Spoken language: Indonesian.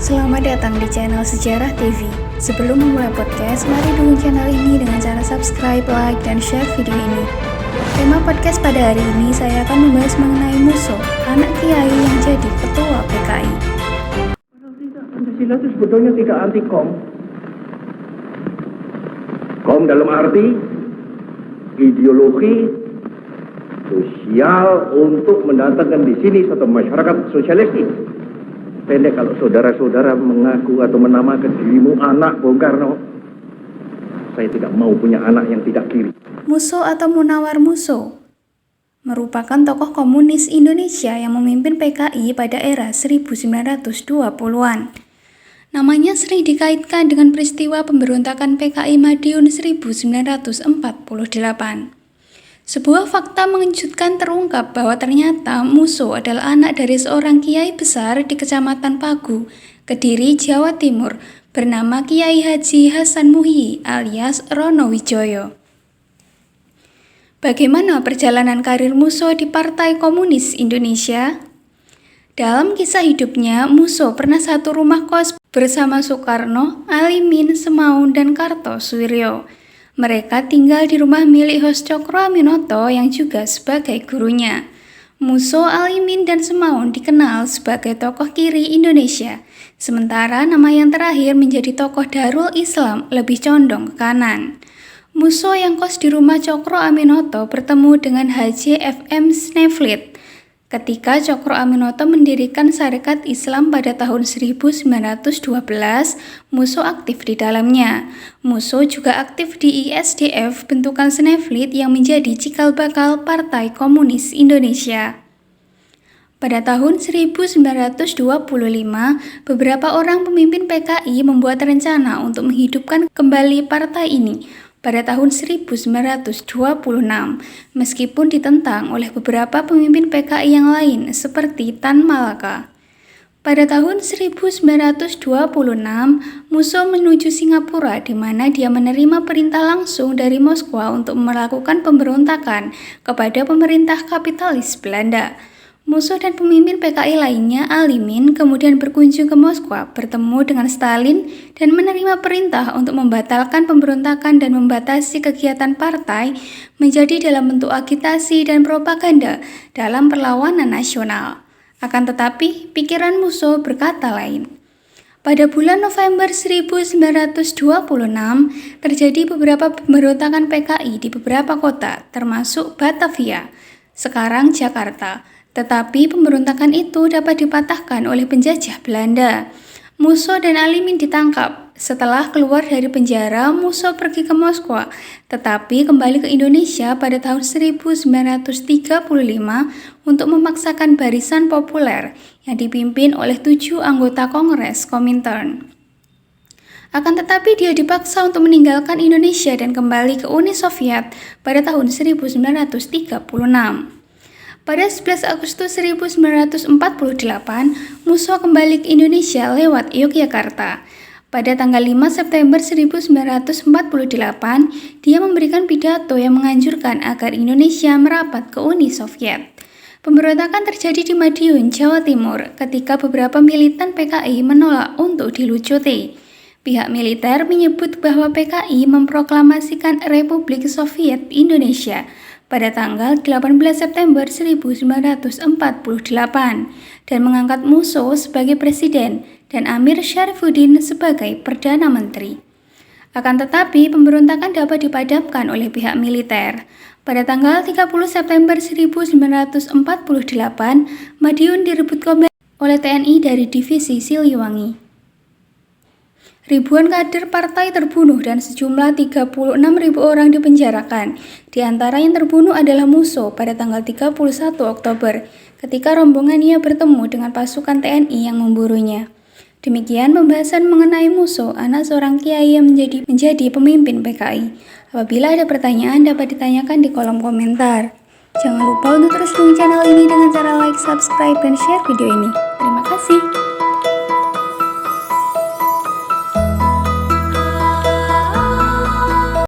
Selamat datang di channel Sejarah TV. Sebelum memulai podcast, mari dukung channel ini dengan cara subscribe, like, dan share video ini. Tema podcast pada hari ini saya akan membahas mengenai Musso, anak kiai yang jadi ketua PKI. Pancasila itu sebetulnya tidak anti kom. Kom dalam arti ideologi sosial untuk mendatangkan di sini satu masyarakat sosialistik. Pendek kalau saudara-saudara mengaku atau menamakan dirimu anak Bung Karno, saya tidak mau punya anak yang tidak kiri. Musso atau Munawar Musso merupakan tokoh komunis Indonesia yang memimpin PKI pada era 1920-an. Namanya sering dikaitkan dengan peristiwa pemberontakan PKI Madiun 1948. Sebuah fakta mengejutkan terungkap bahwa ternyata Musso adalah anak dari seorang kiai besar di Kecamatan Pagu, Kediri, Jawa Timur, bernama Kiai Haji Hasan Muhyi alias Rono Wijoyo. Bagaimana perjalanan karir Musso di Partai Komunis Indonesia? Dalam kisah hidupnya, Musso pernah satu rumah kos bersama Soekarno, Alimin, Semaun, dan Kartosuwiryo. Mereka tinggal di rumah milik Hos Cokroaminoto yang juga sebagai gurunya. Musso, Alimin, dan Semaun dikenal sebagai tokoh kiri Indonesia, sementara nama yang terakhir menjadi tokoh Darul Islam lebih condong ke kanan. Musso yang kos di rumah Cokroaminoto bertemu dengan Haji F.M. Sneflit ketika Cokroaminoto mendirikan Sarekat Islam pada tahun 1912. Musso aktif di dalamnya. Musso juga aktif di ISDF bentukan Sneflit yang menjadi cikal bakal Partai Komunis Indonesia. Pada tahun 1925, beberapa orang pemimpin PKI membuat rencana untuk menghidupkan kembali partai ini pada tahun 1926, meskipun ditentang oleh beberapa pemimpin PKI yang lain seperti Tan Malaka. Pada tahun 1926, Musso menuju Singapura di mana dia menerima perintah langsung dari Moskwa untuk melakukan pemberontakan kepada pemerintah kapitalis Belanda. Musso dan pemimpin PKI lainnya, Alimin, kemudian berkunjung ke Moskwa, bertemu dengan Stalin, dan menerima perintah untuk membatalkan pemberontakan dan membatasi kegiatan partai menjadi dalam bentuk agitasi dan propaganda dalam perlawanan nasional. Akan tetapi, pikiran Musso berkata lain. Pada bulan November 1926, terjadi beberapa pemberontakan PKI di beberapa kota, termasuk Batavia, sekarang Jakarta. Tetapi pemberontakan itu dapat dipatahkan oleh penjajah Belanda. Musso dan Alimin ditangkap. Setelah keluar dari penjara, Musso pergi ke Moskwa, tetapi kembali ke Indonesia pada tahun 1935 untuk memaksakan barisan populer yang dipimpin oleh 7 anggota Kongres Komintern. Akan tetapi dia dipaksa untuk meninggalkan Indonesia dan kembali ke Uni Soviet pada tahun 1936. Pada 11 Agustus 1948, Musso kembali ke Indonesia lewat Yogyakarta. Pada tanggal 5 September 1948, dia memberikan pidato yang menganjurkan agar Indonesia merapat ke Uni Soviet. Pemberontakan terjadi di Madiun, Jawa Timur, ketika beberapa militan PKI menolak untuk dilucuti. Pihak militer menyebut bahwa PKI memproklamasikan Republik Soviet Indonesia pada tanggal 18 September 1948 dan mengangkat Musso sebagai presiden dan Amir Syarifuddin sebagai Perdana Menteri. Akan tetapi, pemberontakan dapat dipadamkan oleh pihak militer. Pada tanggal 30 September 1948, Madiun direbut kembali oleh TNI dari Divisi Siliwangi. Ribuan kader partai terbunuh dan sejumlah 36.000 orang dipenjarakan. Di antara yang terbunuh adalah Musso pada tanggal 31 Oktober ketika rombongannya bertemu dengan pasukan TNI yang memburunya. Demikian pembahasan mengenai Musso, anak seorang kiai yang menjadi pemimpin PKI. Apabila ada pertanyaan dapat ditanyakan di kolom komentar. Jangan lupa untuk terus dukung channel ini dengan cara like, subscribe, dan share video ini. Terima kasih.